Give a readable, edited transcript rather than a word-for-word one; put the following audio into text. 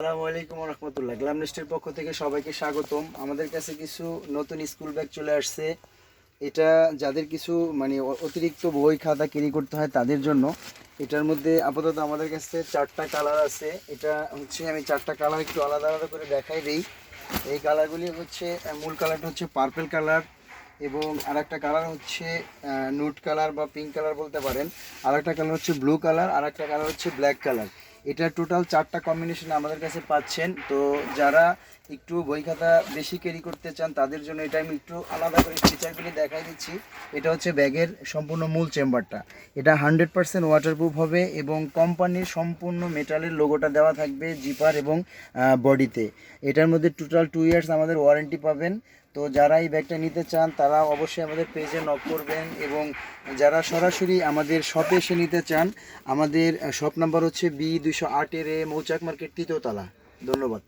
আসসালামু আলাইকুম রহমতুল্লাহ। গ্ল্যামনেস্টের পক্ষ থেকে সবাইকে স্বাগতম। আমাদের কাছে কিছু নতুন স্কুল ব্যাগ চলে আসছে। এটা যাদের কিছু অতিরিক্ত বই খাতা ক্যারি করতে হয় তাদের জন্য। এটার মধ্যে আপাতত আমাদের কাছে 4টা কালার আছে। এটা হচ্ছে আমি 4টা কালার একটু আলাদা আলাদা করে দেখাই দিই। এই কালারগুলি হচ্ছে মূল কালারটা হচ্ছে পার্পল কালার, এবং আরেকটা কালার হচ্ছে নুট কালার বা পিঙ্ক কালার বলতে পারেন। আরেকটা কালার হচ্ছে ব্লু কালার, আরেকটা কালার হচ্ছে ব্ল্যাক কালার। এটা টোটাল 4টা কম্বিনেশন আমাদের কাছে পাচ্ছেন। তো যারা একটু বই খাতা বেশি ক্যারি করতে চান তাদের জন্য এটা আমি একটু আলাদা করে ফিচারগুলি দেখাই দিচ্ছি। এটা হচ্ছে ব্যাগের সম্পূর্ণ মূল চেম্বারটা। এটা 100% ওয়াটারপ্রুফ হবে এবং কোম্পানির সম্পূর্ণ মেটালের লোগোটা দেওয়া থাকবে জিপার এবং বডিতে। এটার মধ্যে টোটাল 2 ইয়ার্স আমাদের ওয়ারেন্টি পাবেন। তো যারা এই ব্যাগটা নিতে চান তারা অবশ্যই আমাদের পেজে নক করবেন, এবং যারা সরাসরি আমাদের শপে এসে নিতে চান আমাদের শপ নাম্বার হচ্ছে B208 মৌচাক মার্কেট 3য় তলা। ধন্যবাদ।